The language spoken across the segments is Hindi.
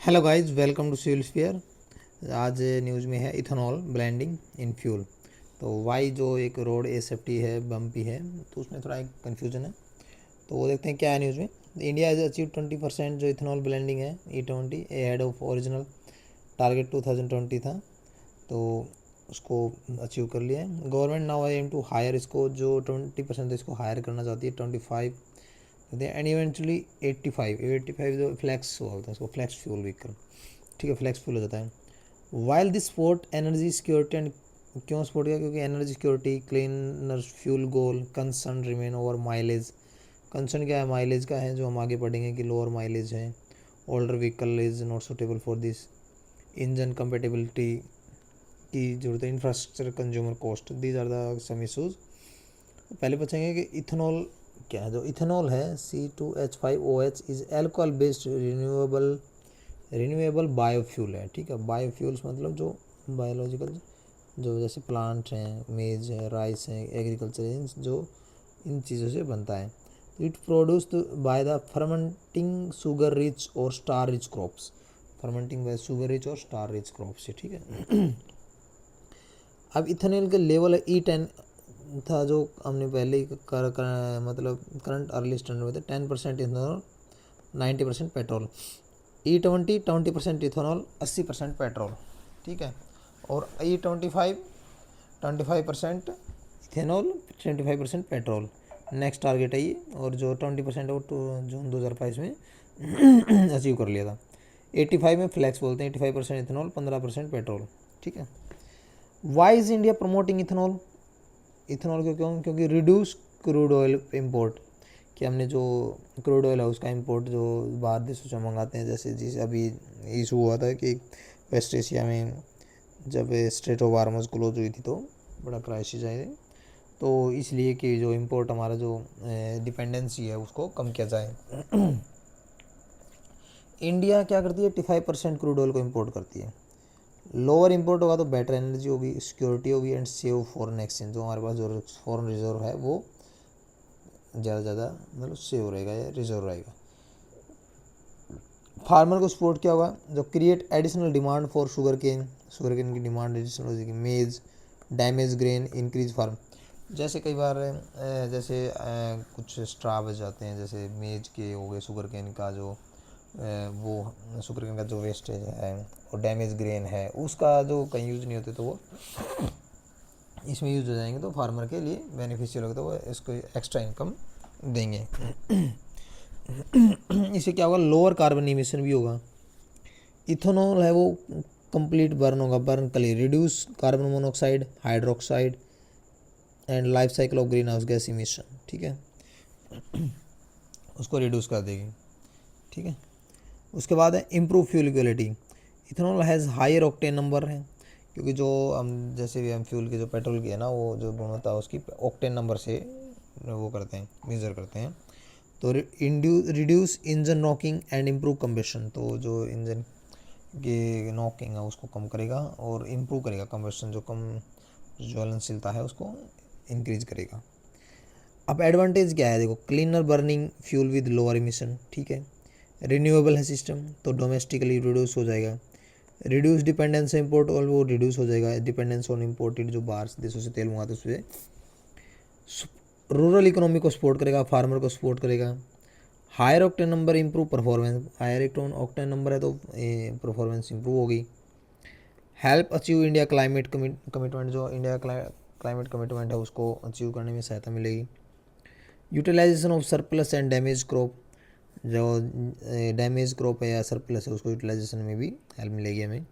Hello guys, welcome to civil sphere. आज न्यूज़ में है इथेनॉल ब्लेंडिंग इन फ्यूल। तो वाई जो एक रोड ए सेफ्टी है, बम्पी है, तो उसमें थोड़ा एक कन्फ्यूजन है। तो वो देखते हैं क्या है न्यूज़ में। इंडिया हैज़ अचीव 20% जो इथेनॉल ब्लेंडिंग है E20 head of original target 2020 था, तो उसको अचीव कर लिया है। Government now aim to higher इसको, जो 20% इसको हायर करना चाहती है 25 एंड इवेंचुअली 85 जो फ्लैक्स हुआ होता है उसको फ्लैक्स फ्यूल व्हीकल, ठीक है, फ्लैक्स फ्यूल हो जाता है। While this sport energy security and, क्यों सपोर्ट किया? क्योंकि energy security, cleaner fuel goal, concern remain over mileage. Concern क्या है? माइलेज का है, जो हम आगे पढ़ेंगे कि लोअर माइलेज है, older vehicle is not suitable for this, engine compatibility की जरूरत है, infrastructure, consumer cost, these are the some issues. पहले पूछेंगे कि इथेनॉल क्या है। जो इथेनॉल है C2H5OH is alcohol based renewable biofuel है, ठीक है। बायोफ्यूल्स मतलब जो बायोलॉजिकल, जो जैसे प्लांट हैं, मेज है, राइस है, एग्रीकल्चर है, जो इन चीज़ों से बनता है। It produced by the fermenting sugar rich और starch rich crops, fermenting by sugar rich और स्टार रिच क्रॉप्स है, ठीक है। अब इथेनॉल के लेवल है E10 था, जो हमने पहले ही मतलब करंट अर्ली स्टैंडर्ड में थे। 10% ethanol, 90% petrol. E20 20% ethanol, 80% petrol, ठीक है। और E25 25% ethanol, 25% petrol, next target है ये। और जो 20% है वो जून 2022 में अचीव कर लिया था। 85 में फ्लैक्स बोलते हैं, 85% इथेनॉल, 15% पेट्रोल, ठीक है। Why is India promoting ethanol? Ethanol क्यों? क्योंकि रिड्यूस क्रूड ऑयल इम्पोर्ट, कि हमने जो क्रूड ऑयल है उसका इंपोर्ट जो बाहर देशों से मंगाते हैं, जैसे जिस अभी इशू हुआ था कि वेस्ट एशिया में जब स्ट्रेट ऑफ हार्मस क्लोज हुई थी तो बड़ा क्राइसिस आए थे, तो इसलिए कि जो इंपोर्ट हमारा जो डिपेंडेंसी है उसको कम किया जाए। इंडिया क्या करती है? 85% क्रूड ऑयल को इम्पोर्ट करती है। लोअर इंपोर्ट होगा तो बेटर एनर्जी होगी, सिक्योरिटी होगी एंड सेव फॉरेन एक्सचेंज, जो हमारे पास जो फॉरेन रिजर्व है वो ज़्यादा ज़्यादा मतलब सेव रहेगा या रिजर्व रहेगा। फार्मर को सपोर्ट क्या होगा? जो create additional demand for sugar cane की डिमांड एडिशनल हो जाएगी। मेज, डैमेज ग्रेन, इंक्रीज फार्म, जैसे कई बार कुछ स्ट्रा बच जाते हैं, जैसे मेज के हो गए, शुगर केन का जो वो शुगर केन का जो वेस्टेज है और डैमेज ग्रेन है उसका जो कहीं यूज़ नहीं होते तो वो इसमें यूज़ हो जाएंगे, तो फार्मर के लिए बेनिफिशियल होगा, तो वो इसको एक्स्ट्रा इनकम देंगे। इससे क्या होगा? लोअर कार्बन इमिशन भी होगा। इथेनॉल है वो कंप्लीट बर्न होगा, बर्न के लिए reduce carbon monoxide, hydroxide and life cycle of green house gas emission, ठीक है, उसको रिड्यूस कर देगी, ठीक है। उसके बाद है improve fuel quality. Ethanol has higher octane number है, क्योंकि जो हम जैसे भी हम फ्यूल के जो पेट्रोल की है ना, वो जो गुणवत्ता है उसकी ऑक्टेन नंबर से वो करते हैं, मेज़र करते हैं। तो reduce engine knocking and improve combustion, तो जो इंजन की नॉकिंग है उसको कम करेगा और इम्प्रूव करेगा कम्बेशन, जो कम ज्वलनशीलता है उसको इंक्रीज करेगा। अब एडवांटेज क्या है? देखो, cleaner burning fuel with lower emission, ठीक है। रिन्यूएबल है सिस्टम, तो डोमेस्टिकली रिड्यूस हो जाएगा। रिड्यूस डिपेंडेंस इम्पोर्ट, और वो रिड्यूस हो जाएगा डिपेंडेंस ऑन इम्पोर्टेड, जो बाहर देशों से तेल मंगाते उससे। रूरल इकोनॉमी को सपोर्ट करेगा, फार्मर को सपोर्ट करेगा। Higher octane number improve performance, higher octane number है तो परफॉर्मेंस इंप्रूव होगी। Help achieve India climate commitment, जो इंडिया क्लाइमेट कमिटमेंट है उसको अचीव करने में सहायता मिलेगी। Utilization of surplus and damage crop, जो डैमेज क्रॉप है या सरप्लस है उसको यूटिलाइजेशन में भी हेल्प मिलेगी हमें।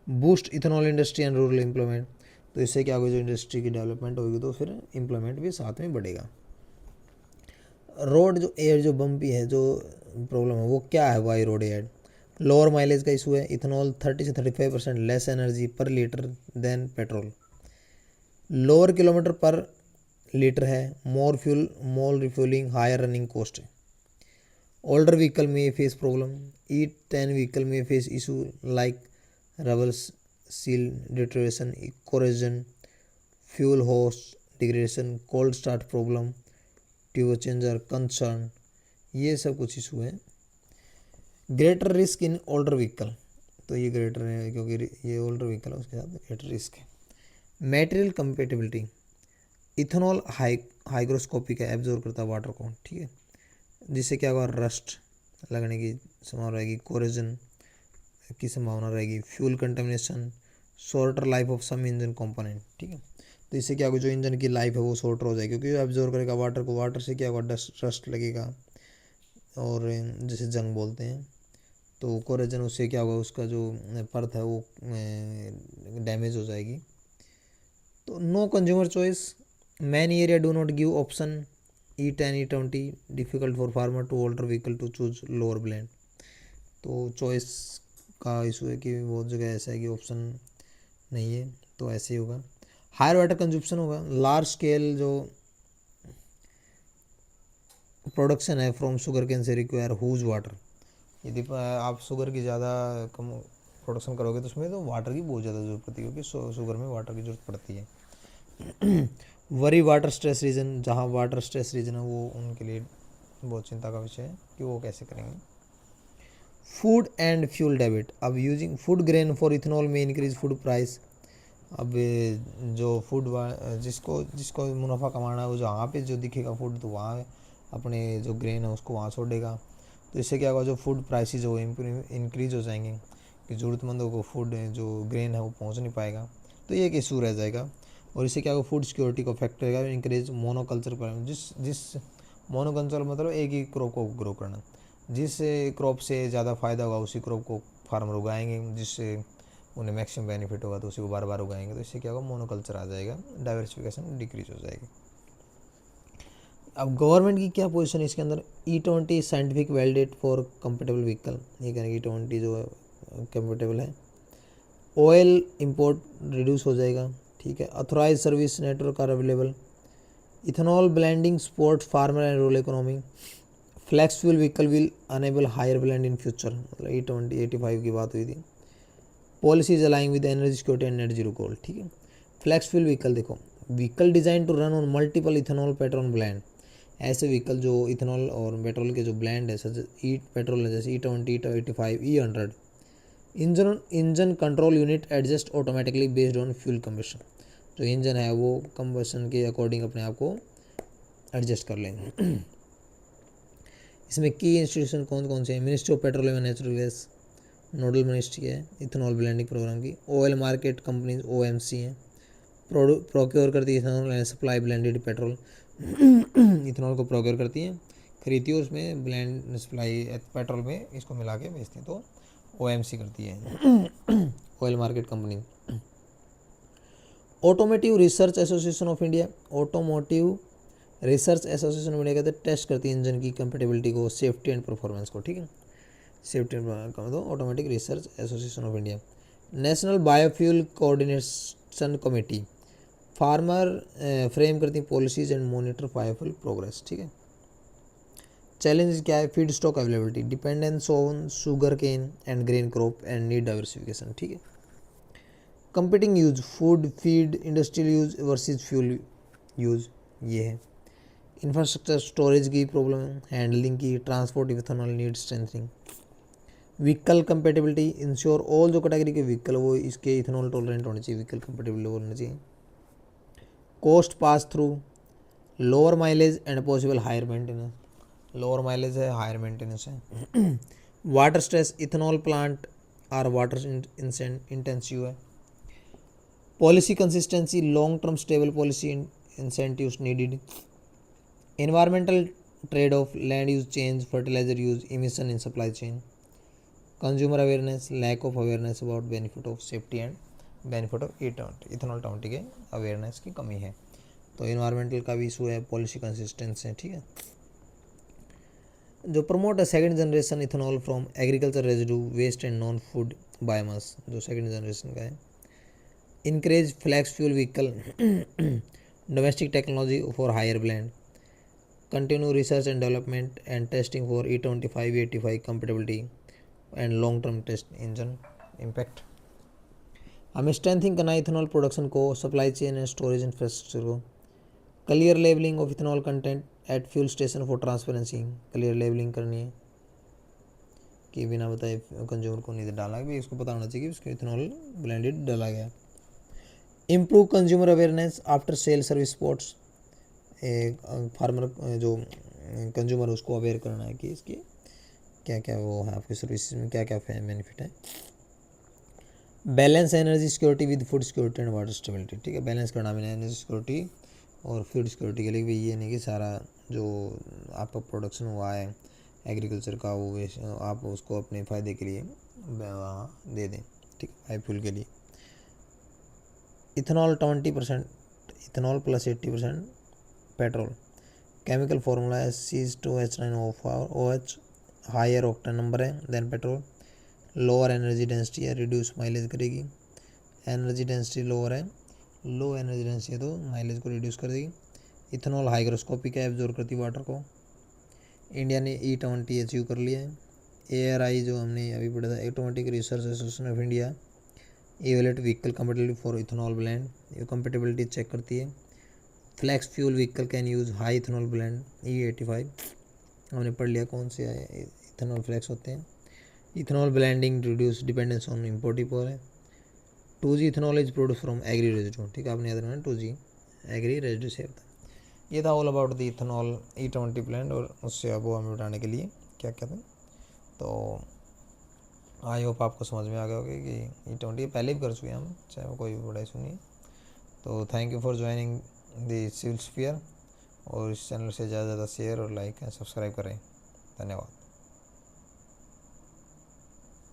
Boost ethanol industry and rural employment, तो इससे क्या होगा? जो इंडस्ट्री की डेवलपमेंट होगी तो फिर एम्प्लॉयमेंट भी साथ में बढ़ेगा। रोड जो एयर जो बम्पी है, जो प्रॉब्लम है वो क्या है? Why road air? Lower mileage का इशू है। इथेनॉल 30 से 35% less energy per litre than petrol. Lower kilometre per litre है। More fuel, more refuelling, higher running cost है। ओल्डर व्हीकल में फेस प्रॉब्लम। E10 व्हीकल में face issue like rubber seal deterioration, corrosion, fuel hose degradation, cold start problem, tube changer concern, ये सब कुछ इशू हैं। Greater risk in older vehicle, तो ये ग्रेटर है क्योंकि ये ओल्डर व्हीकल है, उसके साथ ग्रेटर रिस्क है। मटेरियल कंपेटिबिलिटी, इथेनॉल हाइग्रोस्कोपिक है, एब्जॉर्ब करता है वाटर को, ठीक है, जिससे क्या होगा, रस्ट लगने की संभावना रहेगी, कोरोजन की संभावना रहेगी, fuel contamination, shorter life of some engine component, ठीक है। तो इससे क्या होगा, जो इंजन की लाइफ है वो शॉर्टर हो जाएगी, क्योंकि एब्जॉर्ब करेगा वाटर को, वाटर से क्या होगा, डस्ट रस्ट लगेगा, और जैसे जंग बोलते हैं, तो कोरोजन, उससे क्या होगा, उसका जो परत है वो डैमेज हो जाएगी। तो no consumer choice, many area do not give option E10 E20, difficult for farmer to alter vehicle to choose lower blend. तो चॉइस का इशू है कि बहुत जगह ऐसा है कि ऑप्शन नहीं है, तो ऐसे ही होगा। हायर वाटर कंजप्शन होगा, लार्ज स्केल जो प्रोडक्शन है फ्रॉम शुगर कैन से रिक्वायर हुज वाटर। यदि आप शुगर की ज़्यादा कम प्रोडक्शन करोगे तो उसमें तो वाटर की बहुत ज़्यादा ज़रूरत पड़ती है, क्योंकि शुगर में वाटर की ज़रूरत पड़ती है। वरी वाटर स्ट्रेस रीजन, जहाँ वाटर स्ट्रेस रीजन है वो उनके लिए बहुत चिंता का विषय है कि वो कैसे करेंगे। फूड एंड फ्यूल डेबिट, अब using food grain for ethanol में इंक्रीज फूड प्राइस। अब जो फूड जिसको जिसको मुनाफा कमाना है वो जहाँ पे जो दिखेगा फूड, तो वहाँ अपने जो ग्रेन है उसको वहाँ छोड़ेगा। तो इससे क्या होगा, जो फूड प्राइसेस वो इंक्रीज हो जाएंगे, कि ज़रूरतमंदों को फूड जो ग्रेन है वो पहुँच नहीं पाएगा, तो ये एक इशू रह जाएगा। और इससे क्या होगा, फूड सिक्योरिटी को अफेक्ट करेगा। इंक्रीज मोनोकल्चर पर, जिस मोनोकल्चर मतलब एक ही क्रॉप को ग्रो करना, जिस क्रॉप से ज़्यादा फ़ायदा होगा उसी क्रॉप को फार्मर उगाएंगे, जिससे उन्हें मैक्सिमम बेनिफिट होगा तो उसी को बार बार उगाएंगे। तो इससे क्या होगा, मोनोकल्चर आ जाएगा, डाइवर्सिफिकेशन डिक्रीज हो जाएगी। अब गवर्नमेंट की क्या पोजीशन है इसके अंदर, E20 scientific validate for compatible vehicle, ये कहेंगे E20 जो कंपेटेबल है। ऑयल इंपोर्ट रिड्यूस हो जाएगा, ठीक है। Authorised service network are available. Ethanol blending support farmer and rural economy. Flex fuel vehicle will enable higher blend in future, मतलब E20 85 की बात हुई थी। Policies aligning with energy security and net zero goal, ठीक है। फ्लैक्स फ्यूल व्हीकल देखो, vehicle design to run on multiple ethanol petrol blend, ऐसे व्हीकल जो इथेनॉल और पेट्रोल के जो ब्लेंड है, सच ई पेट्रोल है, जैसे E20 85 E100। Engine control unit adjust automatically based on fuel combustion, जो इंजन है वो कम्बशन के अकॉर्डिंग अपने आप को एडजस्ट कर लेंगे। इसमें की इंस्टीट्यूशन कौन कौन से हैं, ministry of petroleum and natural gas nodal ministry है इथेनॉल ब्लेंडिंग प्रोग्राम की। ऑयल मार्केट कंपनीज OMC हैं, प्रोक्योर करती है ethanol and supply blended petrol. Ethanol को प्रोक्योर करती है, खरीदती है, उसमें ब्लेंड सप्लाई पेट्रोल में इसको मिला के बेचती है, तो OMC करती है, oil market company. Automotive research association of India, automotive research association of India कहते हैं टेस्ट करती है इंजन की कंपेटेबिलिटी को, सेफ्टी एंड परफॉर्मेंस को, ठीक है। सेफ्टी एंड तो automatic research association of India. National biofuel coordination committee, farmer frame करती है policies and monitor biofuel progress, ठीक है। चैलेंज क्या है, feedstock availability, dependence on sugar cane and grain crop and need diversification, ठीक है। Competing use, food feed industrial use versus fuel use, ये है। इंफ्रास्ट्रक्चर स्टोरेज की प्रॉब्लम है, हैंडलिंग की, transport ethanol need strengthening. Vehicle compatibility, ensure all जो कैटेगरी के व्हीकल वो इसके इथेनॉल टॉलरेंट होने चाहिए, व्हीकल कंपेटेबल होने चाहिए। Cost pass through, lower mileage and possible higher maintenance, lower mileage है, हायर मेंटेनेंस है। Water stress, ethanol plant are water intensive है। Policy consistency, long term stable policy incentives needed. Environmental trade off, land use change, fertiliser use, emission in supply chain. Consumer awareness, lack of awareness about benefit of safety and benefit of ethanol 20 के अवेयरनेस की कमी है। तो इन्वायरमेंटल का भी इशू है, पॉलिसी कंसिस्टेंसी है, ठीक है। जो प्रमोट है second generation ethanol from agriculture residue waste and non food biomass, जो सेकंड जनरेशन का है। Encourage flex fuel vehicle, domestic technology for higher blend. Continue research and development and testing for E25 85 compatibility and long term test engine impact. हमें स्ट्रेंथिंग करना है इथेनॉल प्रोडक्शन को, supply chain and storage infrastructure को। Clear labelling of ethanol content at fuel station for transparency, clear labelling करनी है कि बिना बताए कंज्यूमर को नहीं डाला भी, उसको पता होना चाहिए कि उसको इथेनॉल ब्लेंडेड डाला गया। Improve consumer awareness after sale service spots, farmer जो कंज्यूमर उसको अवेयर करना है कि इसकी क्या क्या वो है, आपकी सर्विस में क्या क्या बेनिफिट है। Balance energy security with food security and water stability, ठीक है, बैलेंस करना भी एनर्जी सिक्योरिटी और फूड सिक्योरिटी के लिए भी, ये नहीं कि सारा जो आपका प्रोडक्शन हुआ है एग्रीकल्चर का वो आप उसको अपने फ़ायदे के लिए दे दें, ठीक है, बायोफ्यूल के लिए। Ethanol 20%, ethanol plus 80% petrol, chemical formula है C2H9O4OH, हायर ऑक्टेन नंबर है then petrol, lower energy density है, रिड्यूस माइलेज करेगी, एनर्जी डेंसिटी लोअर है, लो एनर्जी डेंसिटी है तो माइलेज को रिड्यूस कर देगी। इथेनॉल हाइग्रोस्कोपिक है, एब्जॉर्ब करती वाटर को। इंडिया ने E20 अचीव कर लिया है। ARI जो हमने अभी पढ़ा था, automatic research association of India, evaluate vehicle compatibility for ethanol blend, ये कंपेटेबिलिटी चेक करती है। Flex fuel vehicle can use high ethanol blend, E85 हमने पढ़ लिया कौन से इथेनॉल फ्लैक्स होते हैं। Ethanol blending reduce dependence on import import है। 2G ethanol is produce from agri residue, ठीक है, आपने याद रखना 2G एग्री रेजिड्यू से होता है। ये था all about the ethanol E20 blend और उससे अब वो हमें उठाने के लिए क्या कहते हैं। तो आई होप आपको समझ में आ गया होगा कि E20 पहले भी कर चुके हैं हम, चाहे वो कोई बड़ा इशू नहीं है। तो thank you for joining the civil sphere, और इस चैनल से ज़्यादा से ज़्यादा शेयर और लाइक एंड सब्सक्राइब करें। धन्यवाद।